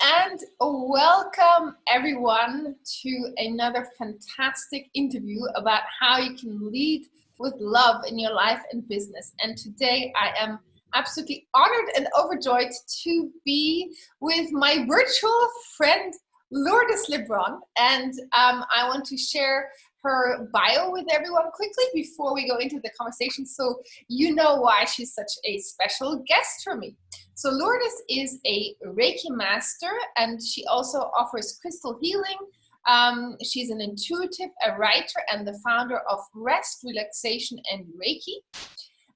and welcome everyone to another fantastic interview about how you can lead with love in your life and business. And today I am absolutely honored and overjoyed to be with my virtual friend Lourdes Lebron, and I want to share her bio with everyone quickly before we go into the conversation, so you know why she's such a special guest for me. So Lourdes is a Reiki master, and she also offers crystal healing. She's an intuitive, a writer, and the founder of Rest, Relaxation, and Reiki.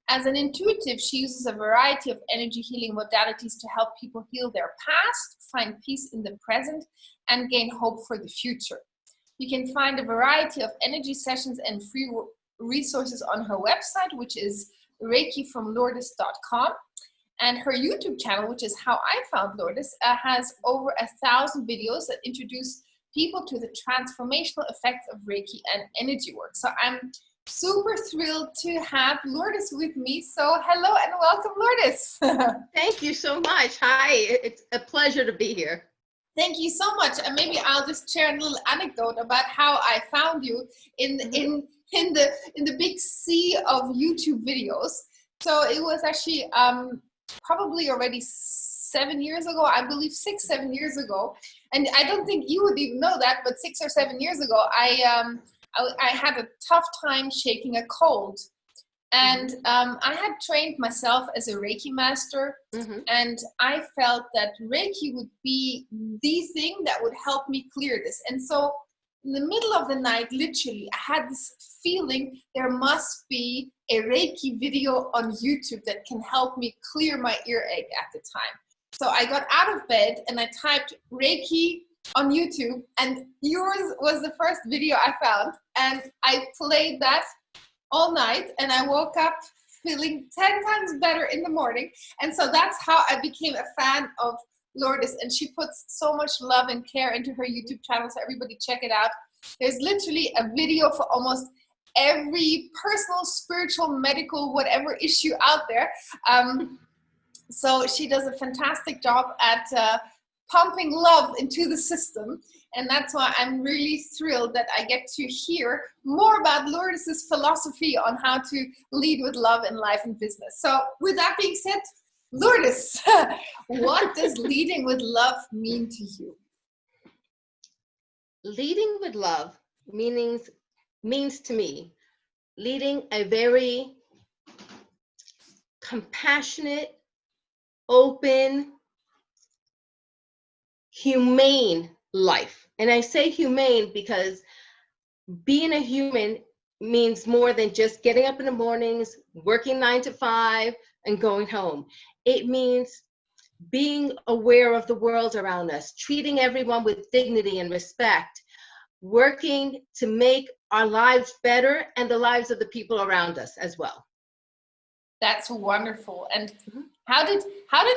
As an intuitive, she uses a variety of energy healing modalities to help people heal their past, find peace in the present, and gain hope for the future. You can find a variety of energy sessions and free resources on her website, which is reikifromlourdes.com. And her YouTube channel, which is how I found Lourdes, has over 1,000 videos that introduce people to the transformational effects of Reiki and energy work. So I'm super thrilled to have Lourdes with me. So hello and welcome, Lourdes. Thank you so much. Hi, it's a pleasure to be here. Thank you so much. And maybe I'll just share a little anecdote about how I found you in the big sea of YouTube videos. So it was actually probably already 7 years ago, I believe 6-7 years ago. And I don't think you would even know that, but 6 or 7 years ago, I had a tough time shaking a cold. And I had trained myself as a Reiki master, and I felt that Reiki would be the thing that would help me clear this. And so in the middle of the night, literally, I had this feeling there must be a Reiki video on YouTube that can help me clear my earache at the time. So I got out of bed and I typed Reiki on YouTube, and yours was the first video I found, and I played that all night, and I woke up feeling 10 times better in the morning. And so that's how I became a fan of Lourdes, and she puts so much love and care into her YouTube channel, so everybody check it out. There's literally a video for almost every personal, spiritual, medical, whatever issue out there. So she does a fantastic job at pumping love into the system. And that's why I'm really thrilled that I get to hear more about Lourdes' philosophy on how to lead with love in life and business. So with that being said, Lourdes, what does leading with love mean to you? Leading with love means to me, leading a very compassionate, open, humane life. And I say humane because being a human means more than just getting up in the mornings, working 9 to 5, and going home. It means being aware of the world around us, treating everyone with dignity and respect, working to make our lives better and the lives of the people around us as well. That's wonderful. And how did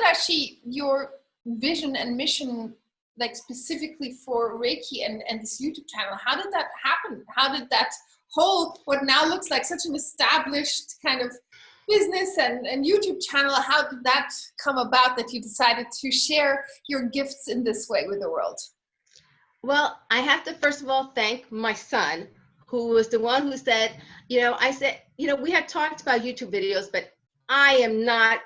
actually your vision and mission, like specifically for Reiki and this YouTube channel, how did that happen? How did that whole, what now looks like such an established kind of business and YouTube channel, how did that come about that you decided to share your gifts in this way with the world? Well, I have to first of all thank my son, who was the one who said, I said, we had talked about YouTube videos, but I am not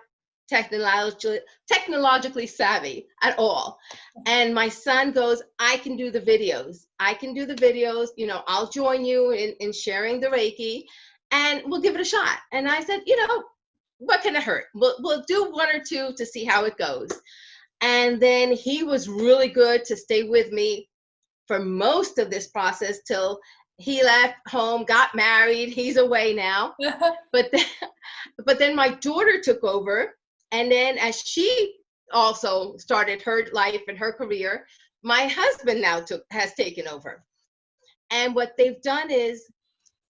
technologically savvy at all. And my son goes, I can do the videos. I'll join you in sharing the Reiki, and we'll give it a shot. And I said, what can it hurt? We'll do 1 or 2 to see how it goes. And then he was really good to stay with me for most of this process till he left home, got married. He's away now. But then my daughter took over. And then as she also started her life and her career, my husband now has taken over. And what they've done is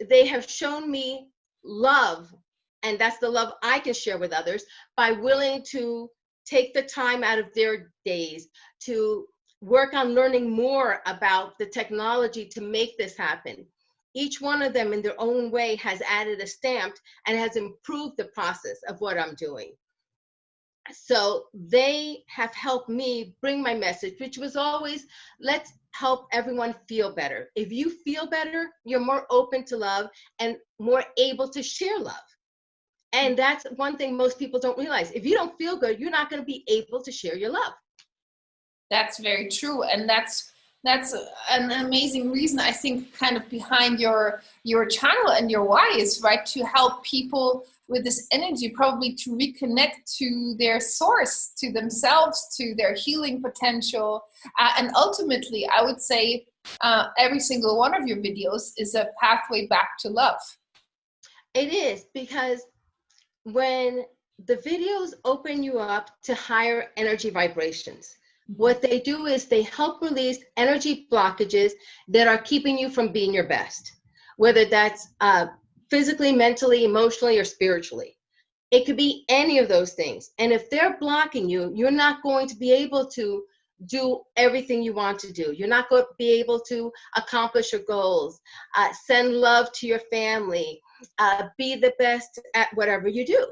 they have shown me love, and that's the love I can share with others, by willing to take the time out of their days to work on learning more about the technology to make this happen. Each one of them in their own way has added a stamp and has improved the process of what I'm doing. So they have helped me bring my message, which was always, let's help everyone feel better. If you feel better, you're more open to love and more able to share love. And that's one thing most people don't realize. If you don't feel good, you're not going to be able to share your love. That's very true, and that's an amazing reason, I think, kind of behind your channel and your why is, right, to help people with this energy, probably to reconnect to their source, to themselves, to their healing potential, and ultimately, I would say, every single one of your videos is a pathway back to love. It is, because when the videos open you up to higher energy vibrations, what they do is they help release energy blockages that are keeping you from being your best, whether that's physically, mentally, emotionally, or spiritually. It could be any of those things. And if they're blocking you, you're not going to be able to do everything you want to do. You're not going to be able to accomplish your goals, send love to your family, be the best at whatever you do.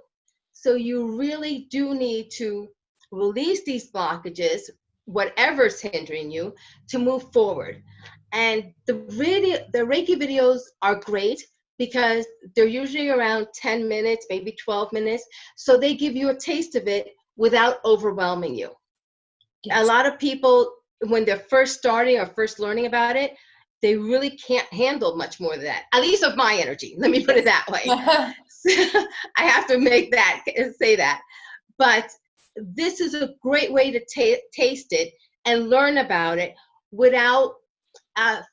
So you really do need to release these blockages, whatever's hindering you, to move forward. And the Reiki videos are great because they're usually around 10 minutes, maybe 12 minutes. So they give you a taste of it without overwhelming you. Yes. A lot of people, when they're first starting or first learning about it, they really can't handle much more than that, at least of my energy. Let me put it that way. I have to say that. But this is a great way to taste it and learn about it without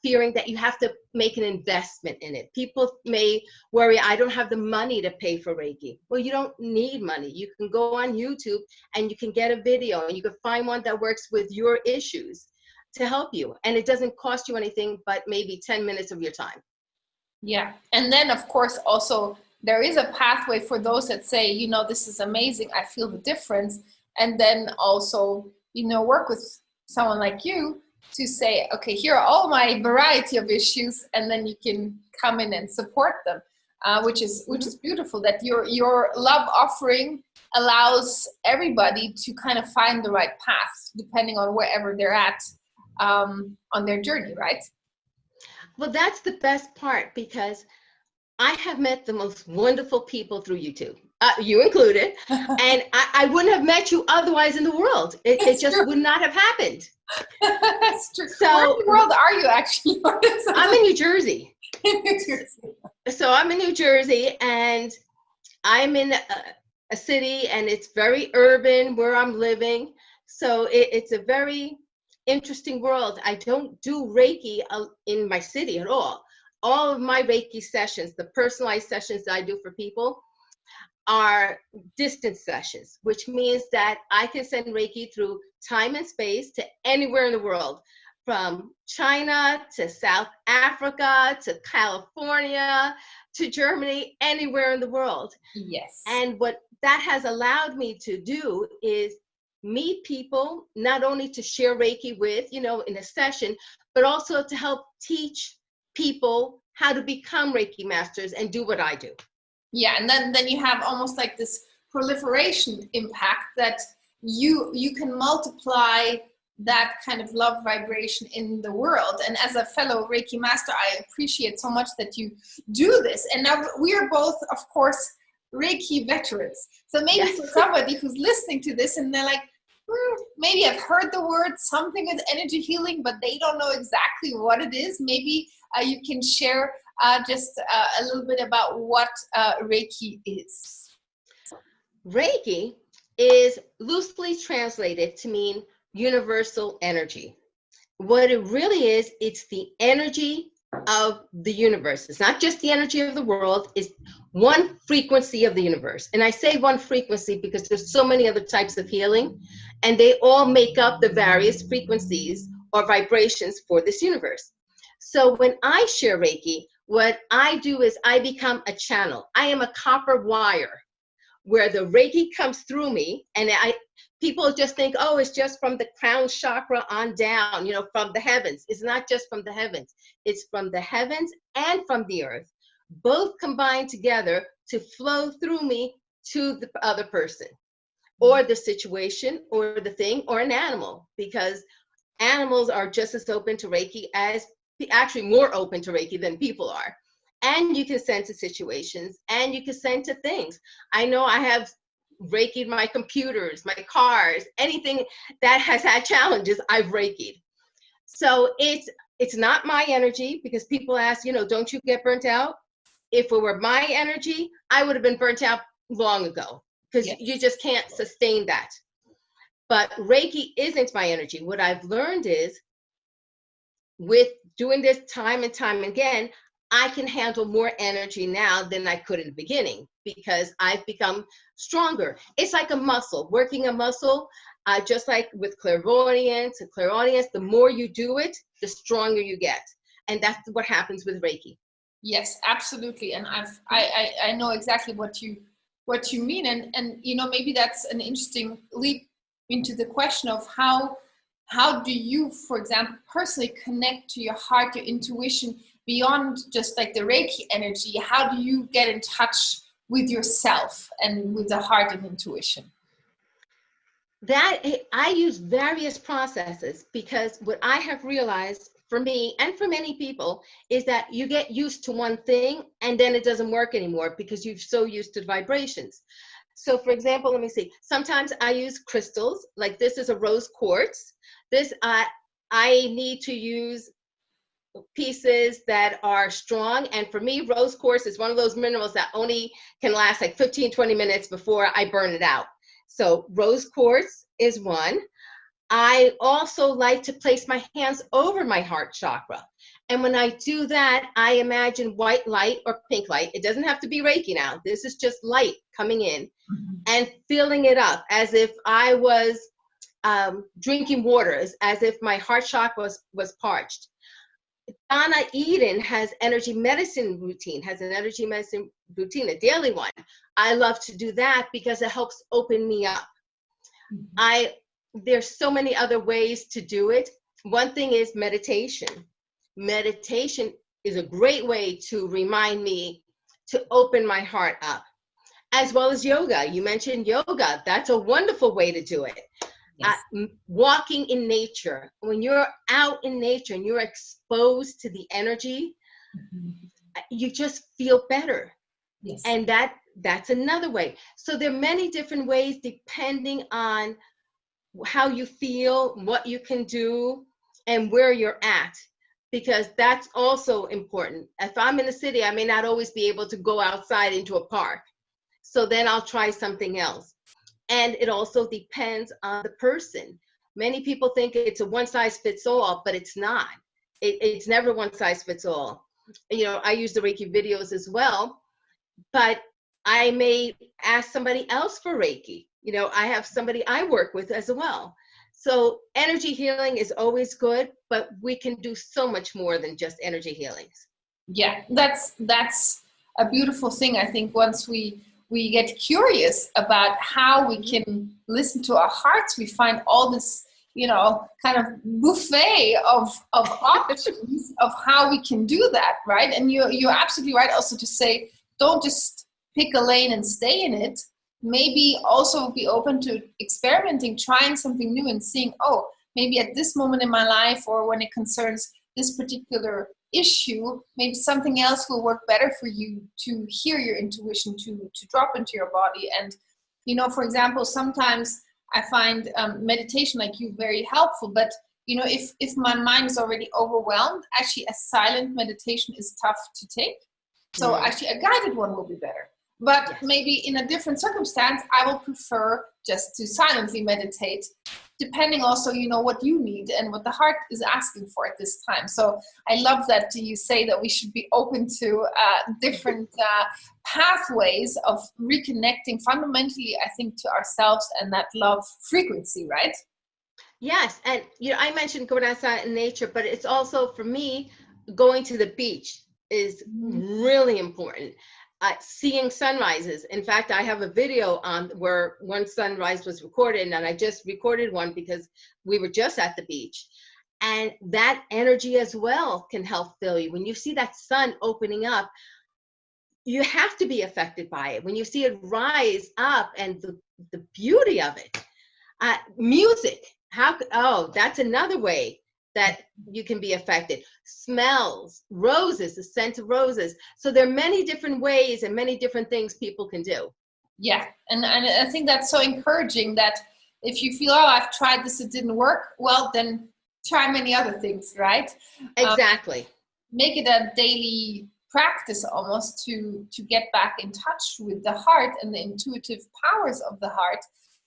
fearing that you have to make an investment in it. People may worry, I don't have the money to pay for Reiki. Well, you don't need money. You can go on YouTube and you can get a video and you can find one that works with your issues to help you. And it doesn't cost you anything but maybe 10 minutes of your time. Yeah. And then, of course, also, there is a pathway for those that say, you know, this is amazing, I feel the difference. And then also, you know, work with someone like you to say, okay, here are all my variety of issues, and then you can come in and support them, which is beautiful, that your love offering allows everybody to kind of find the right path, depending on wherever they're at on their journey, right? Well, that's the best part, because I have met the most wonderful people through YouTube, you included, and I wouldn't have met you otherwise in the world. It just would not have happened. That's true. So, where in the world are you actually? I'm in New Jersey. In New Jersey. So I'm in New Jersey, and I'm in a city, and it's very urban where I'm living. So it's a very interesting world. I don't do Reiki in my city at all. All of my Reiki sessions, the personalized sessions that I do for people, are distance sessions, which means that I can send Reiki through time and space to anywhere in the world, from China to South Africa to California to Germany, anywhere in the world. Yes. And what that has allowed me to do is meet people, not only to share Reiki with, you know, in a session, but also to help teach people how to become Reiki masters and do what I do. Yeah, and then you have almost like this proliferation impact that you can multiply that kind of love vibration in the world. And as a fellow Reiki master, I appreciate so much that you do this. And now we are both, of course, Reiki veterans. So maybe for somebody who's listening to this and they're like, maybe I've heard the word something with energy healing, but they don't know exactly what it is. Maybe you can share just a little bit about what Reiki is. Reiki is loosely translated to mean universal energy. What it really is, it's the energy of the universe. It's not just the energy of the world, it's one frequency of the universe. And I say one frequency because there's so many other types of healing, and they all make up the various frequencies or vibrations for this universe. So when I share Reiki, what I do is I become a channel. I am a copper wire where the Reiki comes through me, and people just think, oh, it's just from the crown chakra on down, you know, from the heavens. It's not just from the heavens. It's from the heavens and from the earth, both combined together to flow through me to the other person. or the situation or the thing or an animal, because animals are just as open to Reiki as, actually more open to Reiki than people are. And you can send to situations and you can send to things. I know I have Reiki'd my computers, my cars, anything that has had challenges, I've Reiki'd. So it's not my energy, because people ask, don't you get burnt out? If it were my energy, I would have been burnt out long ago, because you just can't sustain that. But Reiki isn't my energy. What I've learned is, with doing this time and time again, I can handle more energy now than I could in the beginning, because I've become stronger. It's like a muscle, working a muscle, just like with clairvoyance and clairaudience, the more you do it, the stronger you get. And that's what happens with Reiki. Yes, absolutely. And I know exactly what you mean. And maybe that's an interesting leap into the question of how do you, for example, personally connect to your heart, your intuition, beyond just like the Reiki energy? How do you get in touch with yourself and with the heart and intuition? That I use various processes, because what I have realized for me and for many people is that you get used to one thing and then it doesn't work anymore because you're so used to the vibrations. So for example, let me see, sometimes I use crystals, like this is a rose quartz. This I need to use pieces that are strong, and for me, rose quartz is one of those minerals that only can last like 15-20 minutes before I burn it out. So rose quartz is one. I also like to place my hands over my heart chakra. And when I do that, I imagine white light or pink light. It doesn't have to be Reiki now. This is just light coming in and filling it up as if I was drinking water, as if my heart chakra was parched. Donna Eden has an energy medicine routine, a daily one. I love to do that because it helps open me up. There's so many other ways to do it. One thing is meditation. Meditation is a great way to remind me to open my heart up, as well as yoga. You mentioned yoga. That's a wonderful way to do it. Yes. Walking in nature. When you're out in nature and you're exposed to the energy, you just feel better. Yes. And that's another way. So there are many different ways depending on how you feel, what you can do, and where you're at, because that's also important. If I'm in the city, I may not always be able to go outside into a park. So then I'll try something else. And it also depends on the person. Many people think it's a one size fits all, but it's not. It's never one size fits all. I use the Reiki videos as well, but I may ask somebody else for Reiki. I have somebody I work with as well. So energy healing is always good, but we can do so much more than just energy healings. Yeah, that's a beautiful thing. I think once we get curious about how we can listen to our hearts, we find all this, kind of buffet of options of how we can do that, right? And you're absolutely right also to say, don't just pick a lane and stay in it. Maybe also be open to experimenting, trying something new and seeing, oh, maybe at this moment in my life, or when it concerns this particular issue, maybe something else will work better for you, to hear your intuition, to drop into your body. And, for example, sometimes I find meditation, like you, very helpful. But, if my mind is already overwhelmed, actually a silent meditation is tough to take. So actually a guided one will be better. But yes, maybe in a different circumstance, I will prefer just to silently meditate, depending also, what you need and what the heart is asking for at this time. So I love that you say that we should be open to different pathways of reconnecting fundamentally, I think, to ourselves and that love frequency, right? Yes. And, I mentioned going outside in nature, but it's also, for me, going to the beach is really important. Seeing sunrises. In fact, I have a video on where one sunrise was recorded, and I just recorded one because we were just at the beach. And that energy as well can help fill you. When you see that sun opening up, you have to be affected by it. When you see it rise up and the beauty of it. Music, that's another way that you can be affected. Smells, roses, the scent of roses. So there are many different ways and many different things people can do. Yeah, and I think that's so encouraging that if you feel, oh, I've tried this, it didn't work, well, then try many other things, right? Exactly. Make it a daily practice almost to get back in touch with the heart and the intuitive powers of the heart,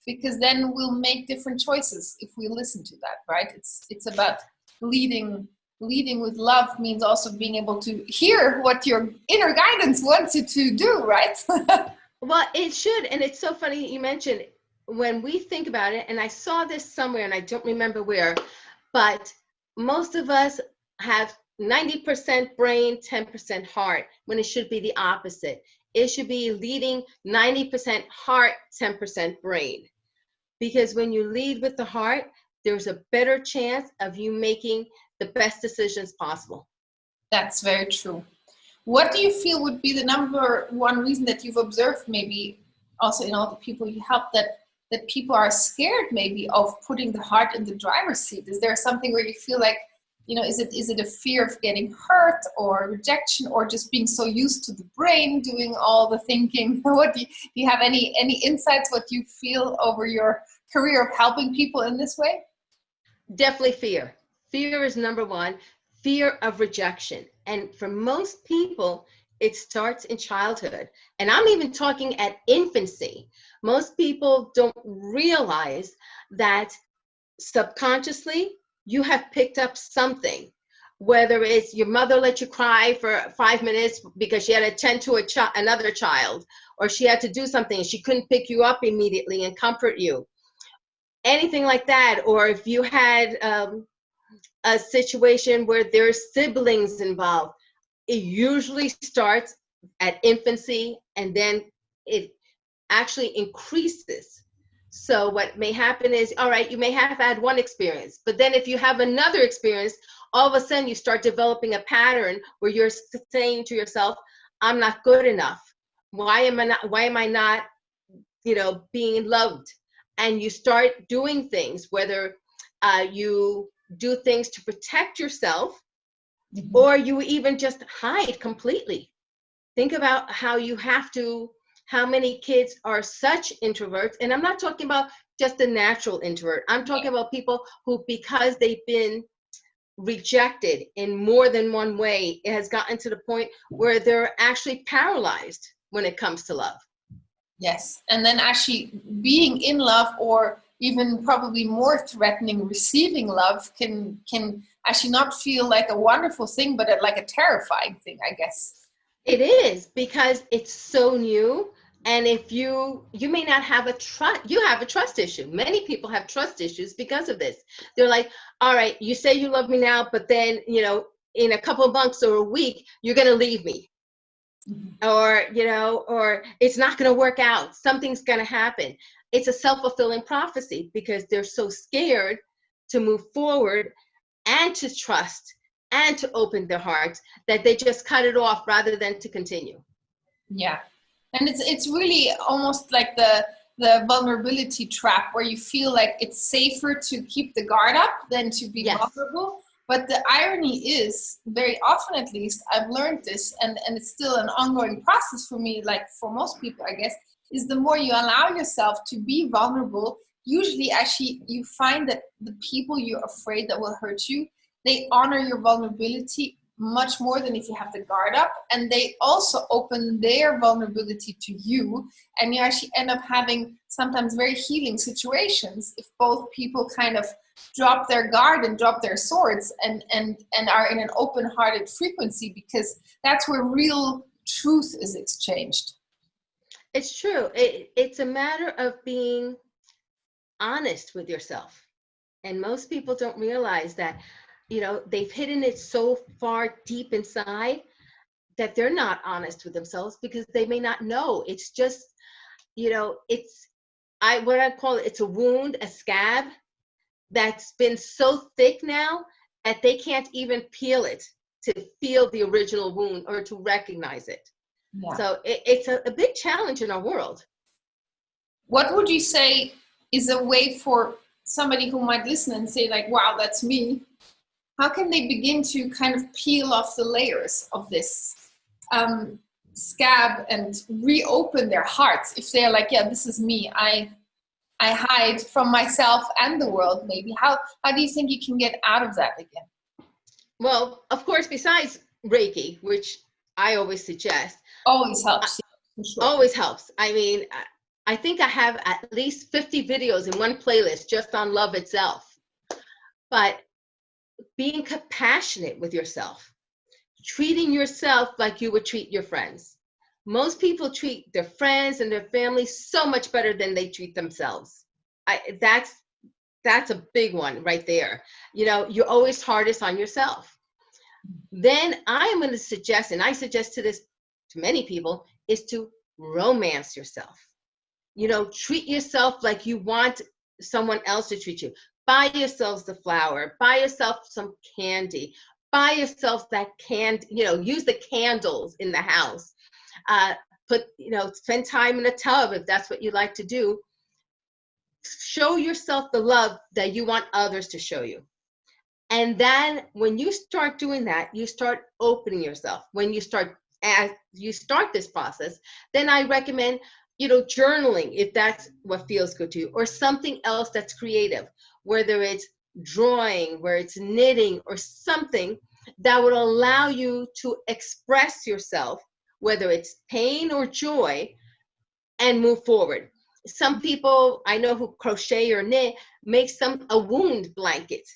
because then we'll make different choices if we listen to that, right? It's about leading with love, means also being able to hear what your inner guidance wants you to do, right? Well, it should. And it's so funny you mentioned, when we think about it, and I saw this somewhere and I don't remember where, but most of us have 90% brain, 10% heart, when it should be the opposite. It should be leading 90% heart, 10% brain. Because when you lead with the heart, there's a better chance of you making the best decisions possible. That's very true. What do you feel would be the number one reason that you've observed, maybe also in all the people you help, that people are scared maybe of putting the heart in the driver's seat? Is there something where you feel like, is it a fear of getting hurt or rejection, or just being so used to the brain doing all the thinking? What do you have any insights what you feel over your career of helping people in this way? Definitely fear. Fear is number one. Fear of rejection. And for most people, it starts in childhood. And I'm even talking at infancy. Most people don't realize that subconsciously you have picked up something, whether it's your mother let you cry for 5 minutes because she had to attend to another child, or she had to do something and she couldn't pick you up immediately and comfort you. Anything like that. Or if you had a situation where there's siblings involved, it usually starts at infancy and then it actually increases. So what may happen is, all right, you may have had one experience, but then if you have another experience, all of a sudden you start developing a pattern where you're saying to yourself, I'm not good enough. Why am I not, being loved? And you start doing things, whether you do things to protect yourself, mm-hmm. or you even just hide completely. Think about how many kids are such introverts. And I'm not talking about just a natural introvert. I'm talking about people who, because they've been rejected in more than one way, it has gotten to the point where they're actually paralyzed when it comes to love. Yes. And then actually being in love, or even probably more threatening, receiving love can actually not feel like a wonderful thing, but like a terrifying thing, I guess. It is, because it's so new. And if you may not have you have a trust issue. Many people have trust issues because of this. They're like, all right, you say you love me now, but then, in a couple of months or a week, you're going to leave me. Mm-hmm. Or it's not going to work out. Something's going to happen. It's a self-fulfilling prophecy, because they're so scared to move forward and to trust and to open their hearts that they just cut it off rather than to continue. Yeah. And it's really almost like the vulnerability trap, where you feel like it's safer to keep the guard up than to be vulnerable. But the irony is, very often at least, I've learned this, and it's still an ongoing process for me, like for most people, I guess, is the more you allow yourself to be vulnerable, usually actually you find that the people you're afraid that will hurt you, they honor your vulnerability much more than if you have the guard up, and they also open their vulnerability to you, and you actually end up having sometimes very healing situations if both people kind of drop their guard and drop their swords and are in an open-hearted frequency, because that's where real truth is exchanged. It's true. It's a matter of being honest with yourself, and most people don't realize that they've hidden it so far deep inside that they're not honest with themselves, because they may not know. It's just, it's what I call it, it's a wound, a scab that's been so thick now that they can't even peel it to feel the original wound or to recognize it. Yeah. So it's a big challenge in our world. What would you say is a way for somebody who might listen and say like, wow, that's me? How can they begin to kind of peel off the layers of this scab and reopen their hearts if they're like, yeah, this is me. I hide from myself and the world maybe. How do you think you can get out of that again? Well, of course, besides Reiki, which I always suggest. Always helps. For sure. Always helps. I mean, I think I have at least 50 videos in one playlist just on love itself. But being compassionate with yourself, treating yourself like you would treat your friends. Most people treat their friends and their family so much better than they treat themselves. That's a big one right there. You know, you're always hardest on yourself. Then I am going to suggest, and I suggest to many people, is to romance yourself. You know, treat yourself like you want someone else to treat you. Buy yourselves the flower, buy yourself some candy, buy yourself that use the candles in the house. Spend time in a tub if that's what you like to do. Show yourself the love that you want others to show you. And then when you start doing that, you start opening yourself. As you start this process, then I recommend, journaling if that's what feels good to you, or something else that's creative, whether it's drawing, where it's knitting, or something that would allow you to express yourself, whether it's pain or joy, and move forward. Some people I know who crochet or knit make a wound blanket,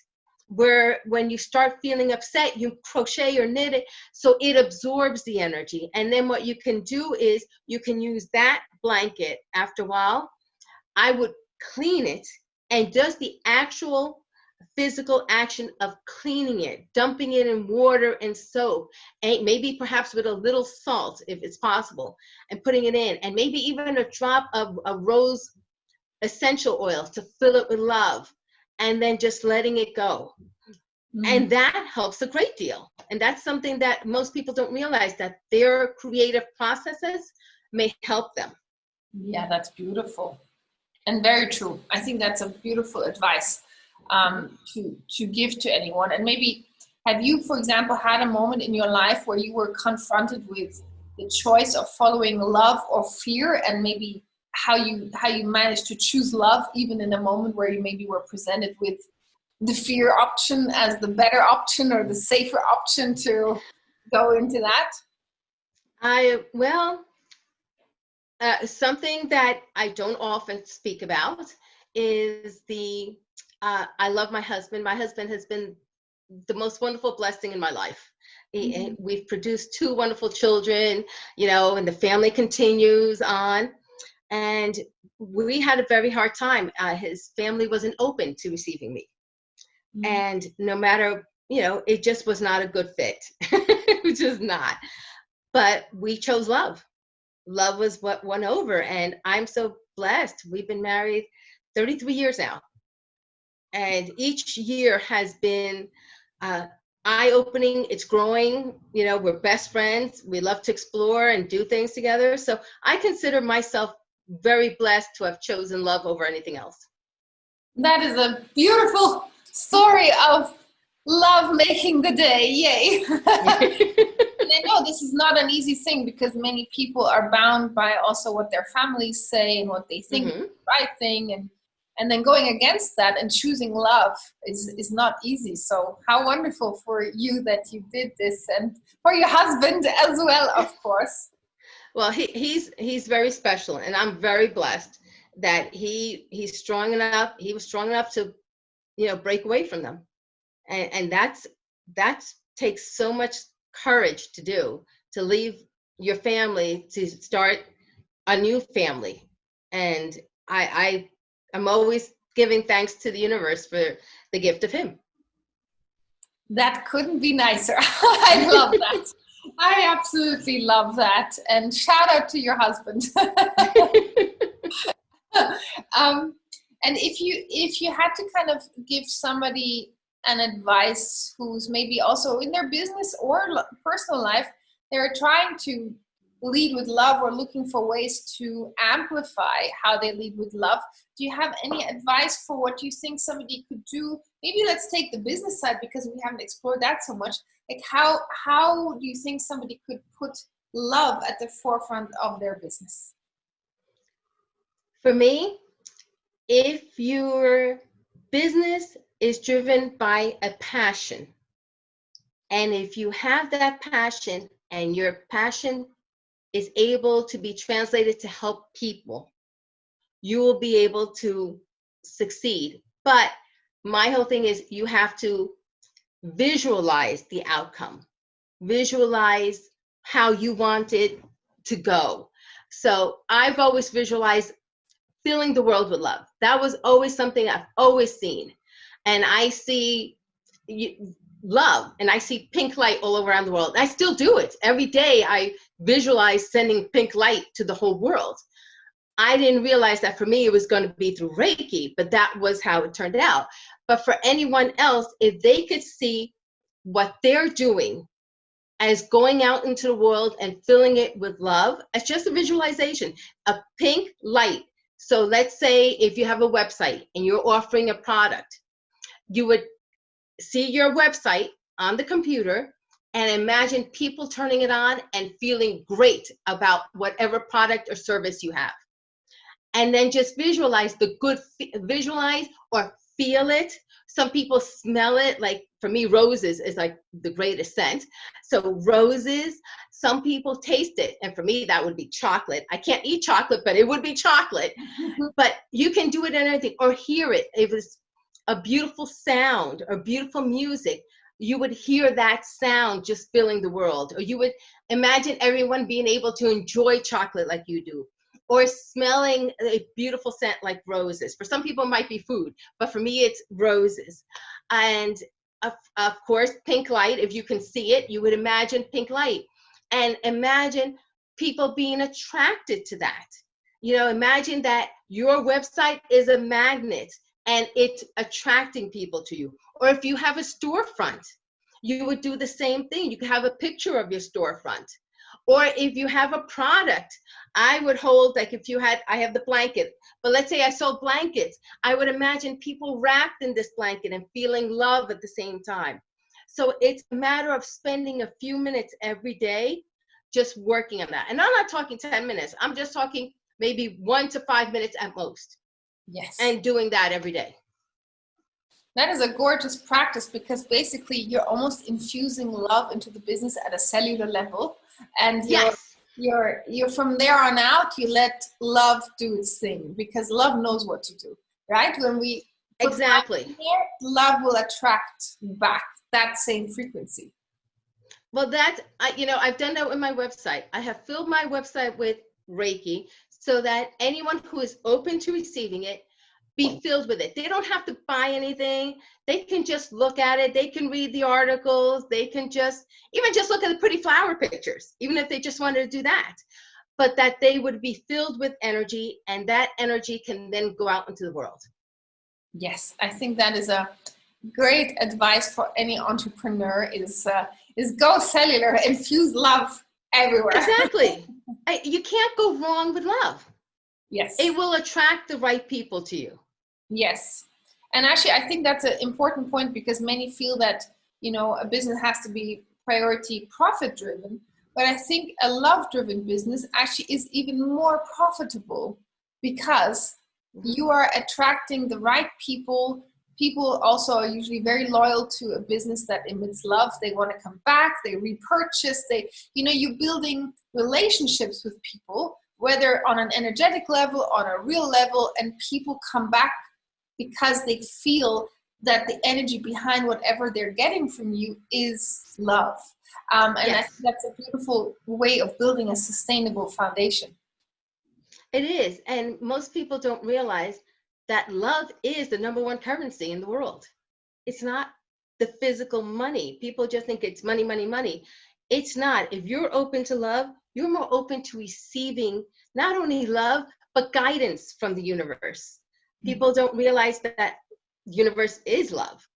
where when you start feeling upset, you crochet or knit it so it absorbs the energy. And then what you can do is you can use that blanket after a while. I would clean it, and does the actual physical action of cleaning it, dumping it in water and soap, and maybe perhaps with a little salt if it's possible, and putting it in, and maybe even a drop of a rose essential oil to fill it with love, and then just letting it go. And that helps a great deal. And that's something that most people don't realize, that their creative processes may help them. Yeah, that's beautiful and very true. I think that's a beautiful advice to give to anyone. And maybe, have you, for example, had a moment in your life where you were confronted with the choice of following love or fear, and maybe how you managed to choose love even in a moment where you maybe were presented with the fear option as the better option or the safer option to go into that? Something that I don't often speak about is I love my husband. My husband has been the most wonderful blessing in my life. We've produced 2 wonderful children, and the family continues on. And we had a very hard time. His family wasn't open to receiving me. And no matter, it just was not a good fit. It was just not. But we chose love. Love was what won over. And I'm so blessed. We've been married 33 years now. And each year has been eye-opening. It's growing. We're best friends. We love to explore and do things together. So I consider myself very blessed to have chosen love over anything else. That is a beautiful story of love making the day. Yay. And I know this is not an easy thing, because many people are bound by also what their families say and what they think is the right thing. And then going against that and choosing love is not easy. So how wonderful for you that you did this, and for your husband as well, of course. Well, he's very special, and I'm very blessed that he's strong enough. He was strong enough to, break away from them, and that takes so much courage to do, to leave your family to start a new family. And I'm always giving thanks to the universe for the gift of him. That couldn't be nicer. I love that. I absolutely love that. And shout out to your husband. And if you had to kind of give somebody an advice who's maybe also in their business or personal life, they're trying to lead with love or looking for ways to amplify how they lead with love, do you have any advice for what you think somebody could do? Maybe let's take the business side, because we haven't explored that so much. Like how do you think somebody could put love at the forefront of their business? For me, if your business is driven by a passion, and if you have that passion and your passion is able to be translated to help people, you will be able to succeed. But my whole thing is you have to visualize the outcome, visualize how you want it to go. So I've always visualized filling the world with love. That was always something I've always seen. And I see love, and I see pink light all around the world. I still do it. Every day I visualize sending pink light to the whole world. I didn't realize that for me it was going to be through Reiki, but that was how it turned out. But for anyone else, if they could see what they're doing as going out into the world and filling it with love, it's just a visualization, a pink light. So let's say if you have a website and you're offering a product, you would see your website on the computer and imagine people turning it on and feeling great about whatever product or service you have. And then just visualize the good, visualize or feel it. Some people smell it. Like for me, roses is like the greatest scent. So roses, some people taste it. And for me, that would be chocolate. I can't eat chocolate, but it would be chocolate. But you can do it in anything, or hear it. If it's a beautiful sound or beautiful music, you would hear that sound just filling the world. Or you would imagine everyone being able to enjoy chocolate like you do, or smelling a beautiful scent like roses. For some people it might be food, but for me it's roses. And of course, pink light, if you can see it, you would imagine pink light. And imagine people being attracted to that. You know, imagine that your website is a magnet and it's attracting people to you. Or if you have a storefront, you would do the same thing. You could have a picture of your storefront. Or if you have a product, I would hold, like if you had, I have the blanket, but let's say I sold blankets, I would imagine people wrapped in this blanket and feeling love at the same time. So it's a matter of spending a few minutes every day just working on that. And I'm not talking 10 minutes. I'm just talking maybe 1 to 5 minutes at most. Yes. And doing that every day. That is a gorgeous practice, because basically you're almost infusing love into the business at a cellular level. And you're from there on out, you let love do its thing, because love knows what to do, right? When we put exactly love in there, love will attract back that same frequency. Well, that's, you know, I've done that with my website. I have filled my website with Reiki so that anyone who is open to receiving it be filled with it. They don't have to buy anything. They can just look at it. They can read the articles. They can just, even just look at the pretty flower pictures, even if they just wanted to do that. But that they would be filled with energy, and that energy can then go out into the world. Yes, I think that is a great advice for any entrepreneur is go cellular, infuse love everywhere. Exactly. You can't go wrong with love. Yes. It will attract the right people to you. Yes. And actually, I think that's an important point, because many feel that, you know, a business has to be priority profit driven. But I think a love driven business actually is even more profitable, because you are attracting the right people. People also are usually very loyal to a business that emits love. They want to come back, they repurchase, you're building relationships with people, whether on an energetic level, on a real level, and people come back because they feel that the energy behind whatever they're getting from you is love. And yes. I think that's a beautiful way of building a sustainable foundation. It is. And most people don't realize that love is the number one currency in the world. It's not the physical money. People just think it's money, money, money. It's not. If you're open to love, you're more open to receiving not only love, but guidance from the universe. People don't realize that the universe is love.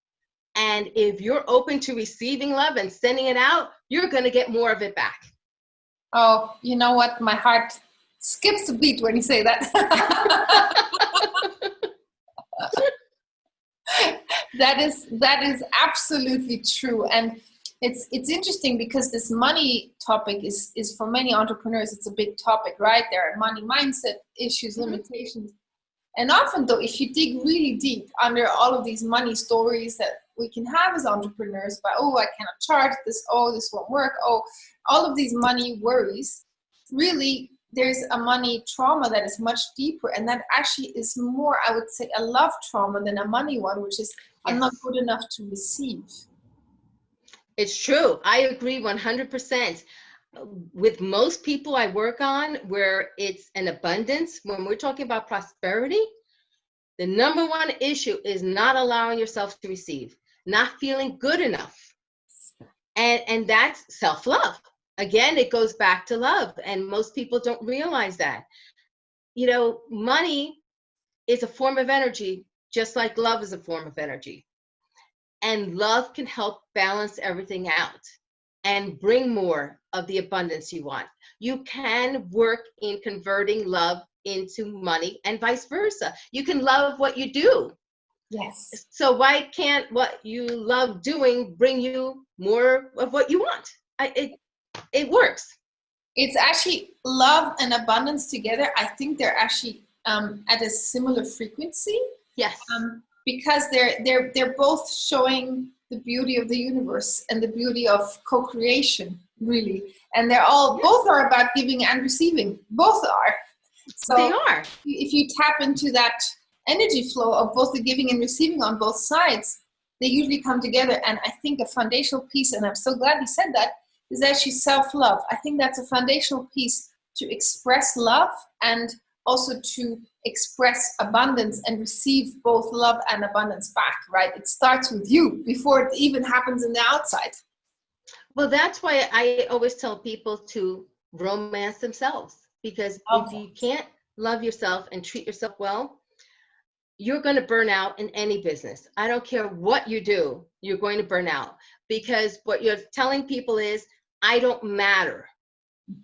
And if you're open to receiving love and sending it out, you're going to get more of it back. Oh, you know what? My heart skips a beat when you say that. That is absolutely true. And it's interesting because this money topic is for many entrepreneurs, it's a big topic, right? There are money mindset issues, limitations. And often though, if you dig really deep under all of these money stories that we can have as entrepreneurs about, oh, I cannot charge this, oh, this won't work, oh, all of these money worries, really there's a money trauma that is much deeper, and that actually is more, I would say, a love trauma than a money one, which is I'm not good enough to receive. It's true. I agree 100%. With most people I work on, where it's an abundance, when we're talking about prosperity, the number one issue is not allowing yourself to receive, not feeling good enough. And that's self-love. Again, it goes back to love, and most people don't realize that. You know, money is a form of energy, just like love is a form of energy. And love can help balance everything out and bring more of the abundance you want. You can work in converting love into money and vice versa. You can love what you do. Yes. So why can't what you love doing bring you more of what you want? It works. It's actually love and abundance together. I think they're actually at a similar frequency. Yes. Because they're both showing the beauty of the universe and the beauty of co-creation, really. And they're all, both are about giving and receiving. Both are. So they are. If you tap into that energy flow of both the giving and receiving on both sides, they usually come together. And I think a foundational piece, and I'm so glad you said that, is actually self-love. I think that's a foundational piece to express love and also to express abundance and receive both love and abundance back, right? It starts with you before it even happens in the outside. Well, that's why I always tell people to romance themselves, because if you can't love yourself and treat yourself well, you're going to burn out in any business. I don't care what you do, you're going to burn out, because what you're telling people is, I don't matter.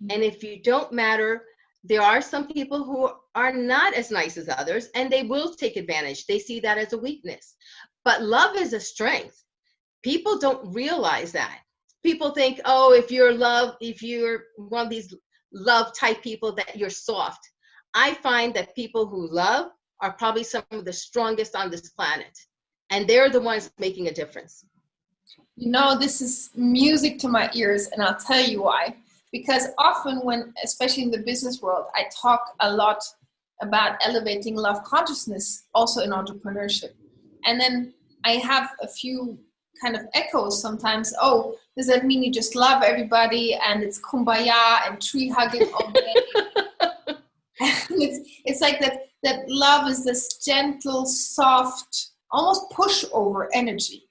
And if you don't matter, there are some people who are not as nice as others, and they will take advantage. They see that as a weakness. But love is a strength. People don't realize that. People think, oh, if you're one of these love type people, that you're soft. I find that people who love are probably some of the strongest on this planet, and they're the ones making a difference. You know, this is music to my ears, and I'll tell you why. Because often when, especially in the business world, I talk a lot about elevating love consciousness also in entrepreneurship. And then I have a few kind of echoes sometimes. Oh, does that mean you just love everybody and it's kumbaya and tree hugging all day? And it's like that love is this gentle, soft, almost pushover energy.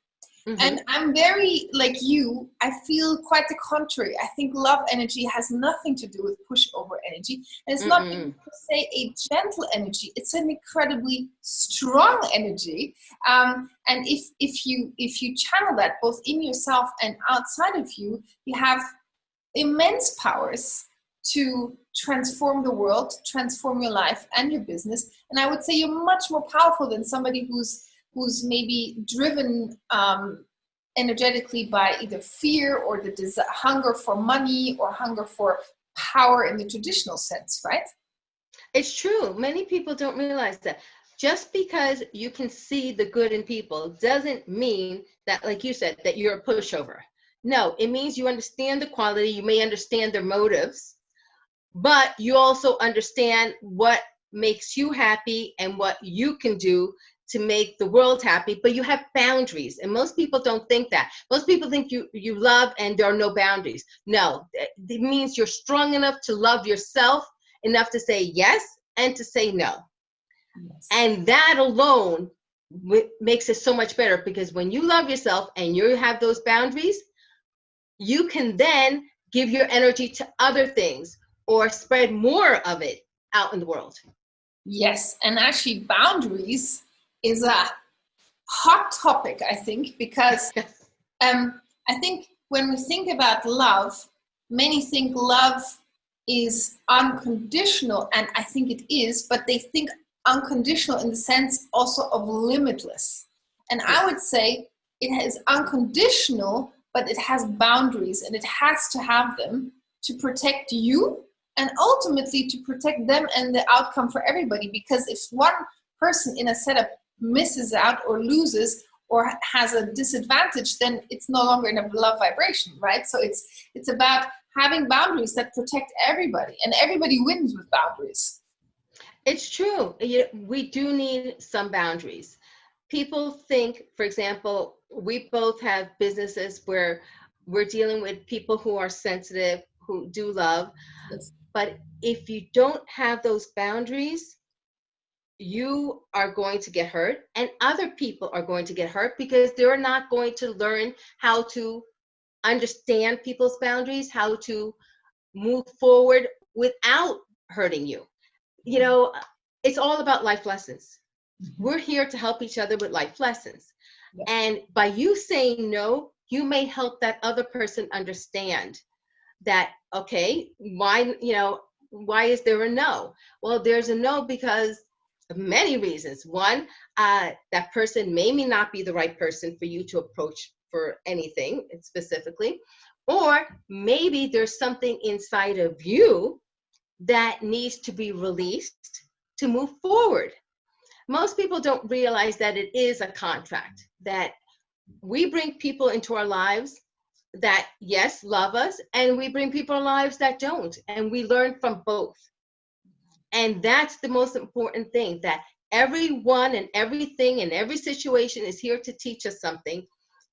And I'm very like you, I feel quite the contrary. I think love energy has nothing to do with pushover energy. And it's not even per se a gentle energy. It's an incredibly strong energy. And if you channel that both in yourself and outside of you, you have immense powers to transform the world, transform your life and your business. And I would say you're much more powerful than somebody who's maybe driven energetically by either fear or the hunger for money or hunger for power in the traditional sense, right? It's true. Many people don't realize that. Just because you can see the good in people doesn't mean that, like you said, that you're a pushover. No, it means you understand the quality. You may understand their motives, but you also understand what makes you happy and what you can do to make the world happy, but you have boundaries. And most people don't think that. Most people think you love and there are no boundaries. No, it means you're strong enough to love yourself, enough to say yes and to say no. Yes. And that alone makes it so much better, because when you love yourself and you have those boundaries, you can then give your energy to other things or spread more of it out in the world. Yes, and actually boundaries is a hot topic, I think, because I think when we think about love, many think love is unconditional, and I think it is, but they think unconditional in the sense also of limitless. And I would say it is unconditional, but it has boundaries, and it has to have them to protect you and ultimately to protect them and the outcome for everybody. Because if one person in a setup misses out or loses or has a disadvantage, then it's no longer in a love vibration, right? So it's about having boundaries that protect everybody, and everybody wins with boundaries. It's true. We do need some boundaries. People think, for example, we both have businesses where we're dealing with people who are sensitive, who do love. Yes. But if you don't have those boundaries, you are going to get hurt, and other people are going to get hurt because they're not going to learn how to understand people's boundaries, how to move forward without hurting you. You know, it's all about life lessons. We're here to help each other with life lessons. Yeah. And by you saying no, you may help that other person understand that, okay, why is there a no? Well, there's a no because of many reasons. One, that person may not be the right person for you to approach for anything specifically, or maybe there's something inside of you that needs to be released to move forward. Most people don't realize that it is a contract, that we bring people into our lives that, yes, love us, and we bring people in our lives that don't, and we learn from both. And that's the most important thing, that everyone and everything and every situation is here to teach us something,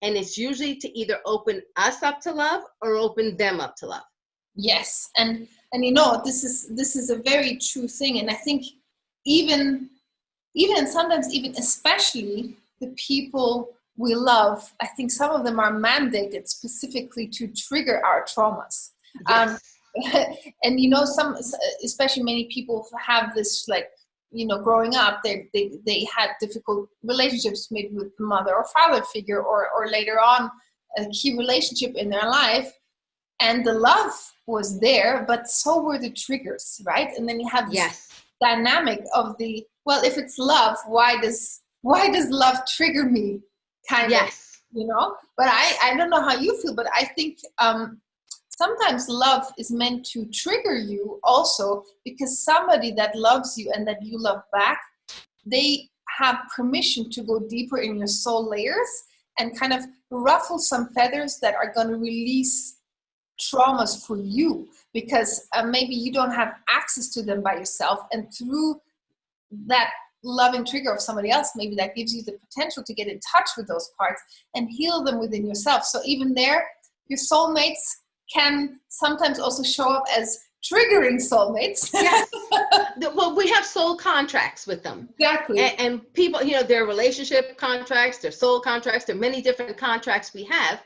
and it's usually to either open us up to love or open them up to love. Yes, and you know, this is a very true thing, and I think even and sometimes even especially the people we love, I think some of them are mandated specifically to trigger our traumas. Yes. And you know, especially many people have this, like, you know, growing up, they had difficult relationships maybe with the mother or father figure, or later on a key relationship in their life, and the love was there, but so were the triggers, right? And then you have this dynamic of the, well, if it's love, why does love trigger me, kind of, you know? But I don't know how you feel, but I think sometimes love is meant to trigger you also, because somebody that loves you and that you love back, they have permission to go deeper in your soul layers and kind of ruffle some feathers that are going to release traumas for you, because maybe you don't have access to them by yourself, and through that loving trigger of somebody else, maybe that gives you the potential to get in touch with those parts and heal them within yourself. So even there, your soulmates can sometimes also show up as triggering soulmates. Yes. Well, we have soul contracts with them. Exactly. And people, you know, their relationship contracts, their soul contracts, there are many different contracts we have.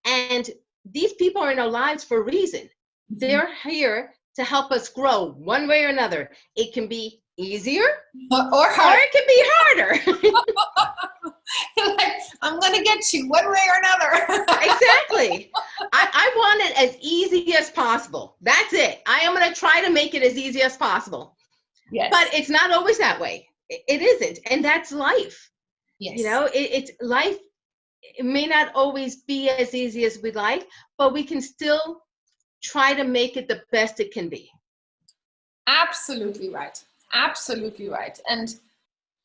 And these people are in our lives for a reason. They're here to help us grow one way or another. It can be easier or it can be harder. Like, I'm going to get you one way or another. Exactly. I want it as easy as possible. That's it. I am going to try to make it as easy as possible. Yes. But it's not always that way. It isn't. And that's life. Yes. You know, it's life. It may not always be as easy as we'd like, but we can still try to make it the best it can be. Absolutely right. Absolutely right. And,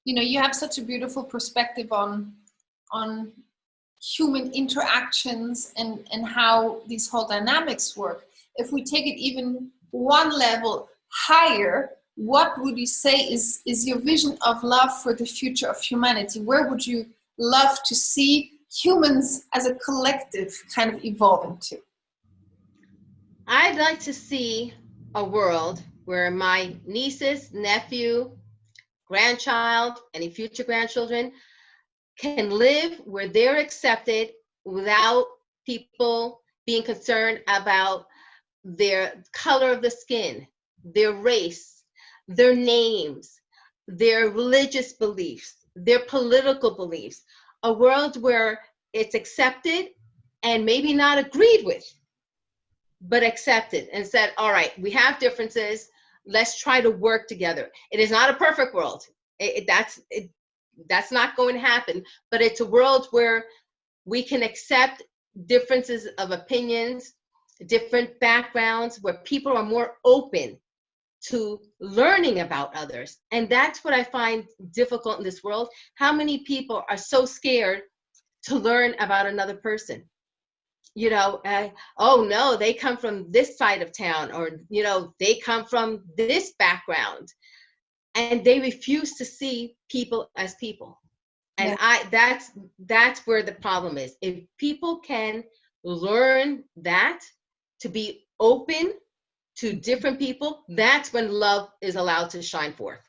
you know, you have such a beautiful perspective on human interactions and how these whole dynamics work. If we take it even one level higher, what would you say is your vision of love for the future of humanity? Where would you love to see humans as a collective kind of evolving to? I'd like to see a world where my nieces, nephew, grandchild, any future grandchildren can live where they're accepted without people being concerned about their color of the skin, their race, their names, their religious beliefs, their political beliefs. A world where it's accepted and maybe not agreed with, but accepted and said, all right, we have differences. Let's try to work together. It is not a perfect world. That's not going to happen, but it's a world where we can accept differences of opinions, different backgrounds, where people are more open to learning about others. And that's what I find difficult in this world. How many people are so scared to learn about another person? You know, oh no, they come from this side of town, or, you know, they come from this background, and they refuse to see people as people. And that's where the problem is. If people can learn that, to be open to different people, that's when love is allowed to shine forth.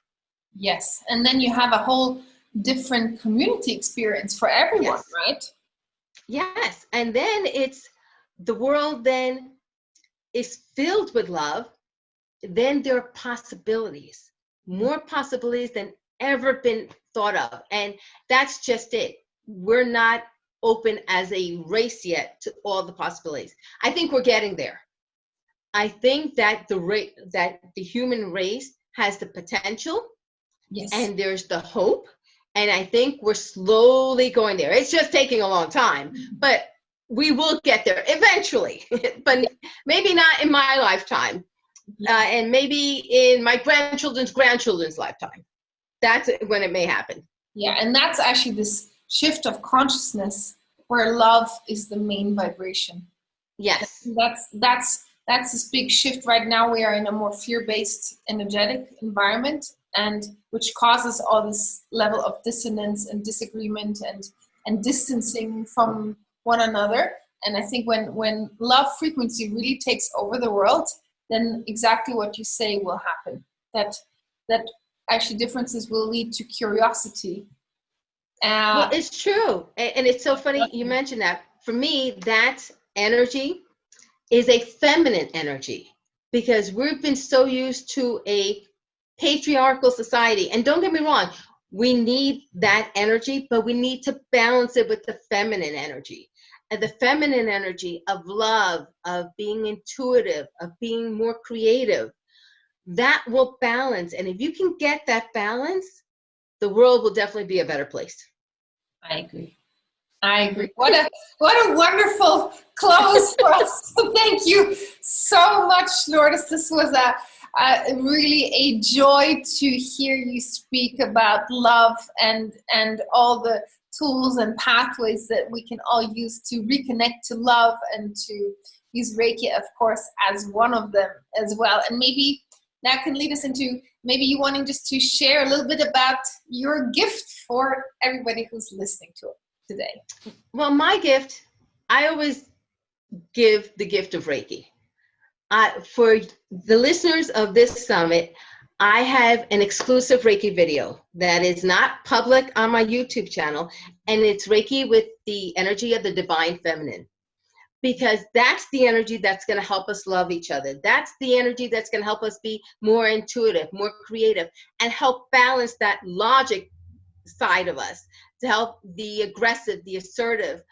Yes. And then you have a whole different community experience for everyone, Yes. right? Yes. And then the world then is filled with love. Then there are possibilities, more possibilities than ever been thought of. And that's just it. We're not open as a race yet to all the possibilities. I think we're getting there. I think that the human race has the potential, Yes. and there's the hope. And I think we're slowly going there. It's just taking a long time, but we will get there eventually, but maybe not in my lifetime. And maybe in my grandchildren's lifetime. That's that's when it may happen. Yeah, and that's actually this shift of consciousness where love is the main vibration. Yes. That's this big shift right now. We are in a more fear-based energetic environment, and which causes all this level of dissonance and disagreement and distancing from one another. And I think when love frequency really takes over the world, then exactly what you say will happen. That actually differences will lead to curiosity. Well, it's true. And it's so funny you mentioned that. For me, that energy is a feminine energy, because we've been so used to a patriarchal society. And don't get me wrong, we need that energy, but we need to balance it with the feminine energy. And the feminine energy of love, of being intuitive, of being more creative, that will balance. And if you can get that balance, the world will definitely be a better place. I agree. What a wonderful close for us. Thank you so much, Lourdes. This was really a joy to hear you speak about love and all the tools and pathways that we can all use to reconnect to love, and to use Reiki, of course, as one of them as well. And maybe that can lead us into maybe you wanting just to share a little bit about your gift for everybody who's listening to it today. Well, my gift, I always give the gift of Reiki. For the listeners of this summit, I have an exclusive Reiki video that is not public on my YouTube channel, and it's Reiki with the energy of the divine feminine. Because that's the energy that's going to help us love each other. That's the energy that's going to help us be more intuitive, more creative, and help balance that logic side of us, to help the aggressive, the assertive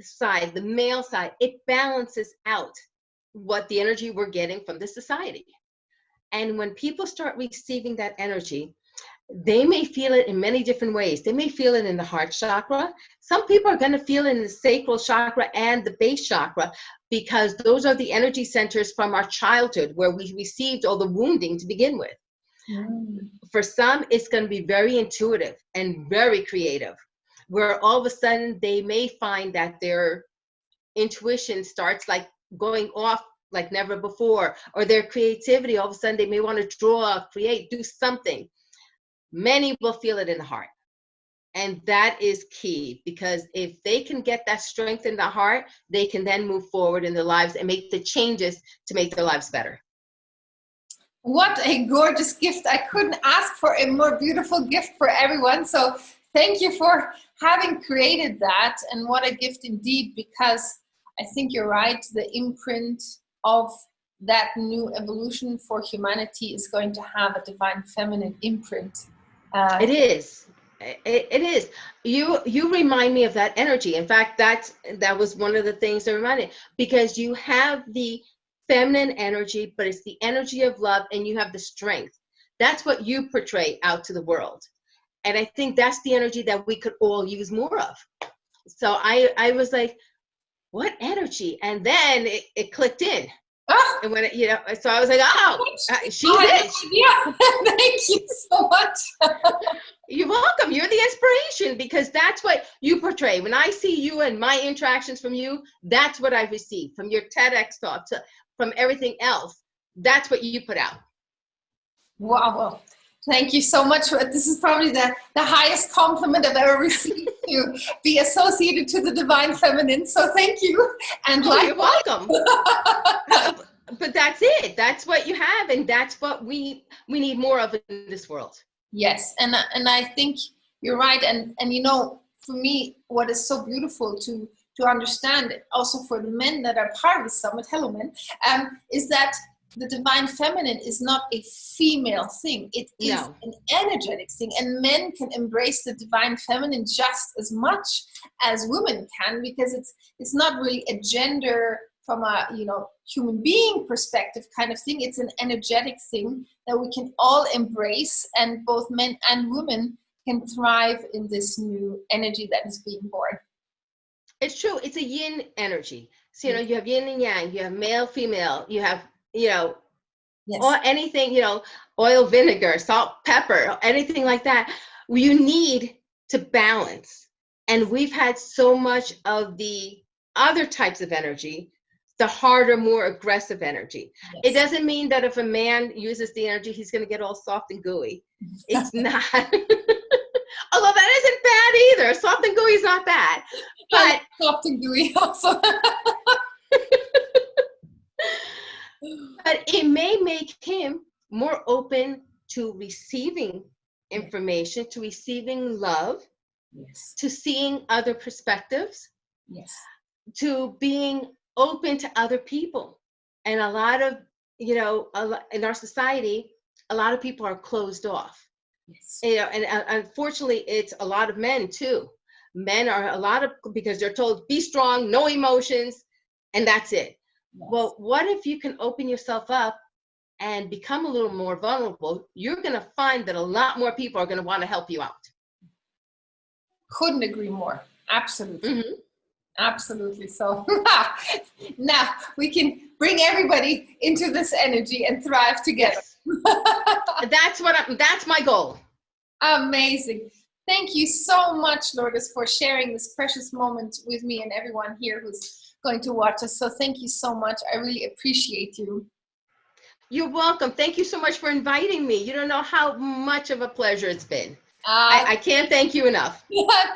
side, the male side. It balances out what the energy we're getting from the society. And when people start receiving that energy, they may feel it in many different ways. They may feel it in the heart chakra. Some people are going to feel it in the sacral chakra and the base chakra, because those are the energy centers from our childhood where we received all the wounding to begin with. For some, it's going to be very intuitive and very creative, where all of a sudden they may find that their intuition starts like going off like never before, or their creativity, all of a sudden they may want to draw, create, do something. Many will feel it in the heart. And that is key, because if they can get that strength in the heart, they can then move forward in their lives and make the changes to make their lives better. What a gorgeous gift. I couldn't ask for a more beautiful gift for everyone. So thank you for having created that. And what a gift indeed, because I think you're right. The imprint of that new evolution for humanity is going to have a divine feminine imprint. It is. It is. You remind me of that energy. In fact, that was one of the things that reminded, because you have the feminine energy, but it's the energy of love, and you have the strength. That's what you portray out to the world. And I think that's the energy that we could all use more of. So I was like, what energy? And then it clicked in. Ah, And when it, so I was like, oh, she's it. Yeah, thank you so much. You're welcome. You're the inspiration, because that's what you portray. When I see you and my interactions from you, that's what I receive from your TEDx talk, from everything else. That's what you put out. Wow. Well, thank you so much. This is probably the highest compliment I've ever received, to be associated to the divine feminine. So thank you. And you're welcome. But that's it. That's what you have, and that's what we need more of in this world. Yes, and I think you're right. And for me, what is so beautiful to understand, also for the men that are part of the summit, hello men, is that the divine feminine is not a female thing. It is an energetic thing, and men can embrace the divine feminine just as much as women can, because it's not really a gender from a human being perspective kind of thing. It's an energetic thing that we can all embrace, and both men and women can thrive in this new energy that is being born. It's true. It's a yin energy. So you have yin and yang, you have male, female, you have or anything, oil, vinegar, salt, pepper, anything like that. You need to balance. And we've had so much of the other types of energy, the harder, more aggressive energy. Yes. It doesn't mean that if a man uses the energy, he's going to get all soft and gooey. It's not. Although that isn't bad either. Soft and gooey is not bad. But soft and gooey also. But it may make him more open to receiving information, to receiving love, to seeing other perspectives, to being open to other people. And a lot of, in our society, a lot of people are closed off. And unfortunately, it's a lot of men too. Men are because they're told, be strong, no emotions, and that's it. Well, what if you can open yourself up and become a little more vulnerable? You're going to find that a lot more people are going to want to help you out. Couldn't agree more. Absolutely. Mm-hmm. Absolutely. So now we can bring everybody into this energy and thrive together. Yes. That's my goal. Amazing. Thank you so much, Lourdes, for sharing this precious moment with me and everyone here who's going to watch us. So thank you so much. I really appreciate you. You're welcome. Thank you so much for inviting me. You don't know how much of a pleasure it's been. I can't thank you enough.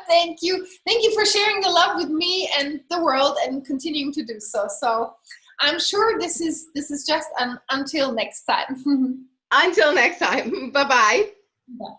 Thank you. Thank you for sharing the love with me and the world, and continuing to do so. So I'm sure this is just until next time. Until next time. Bye-bye. Bye.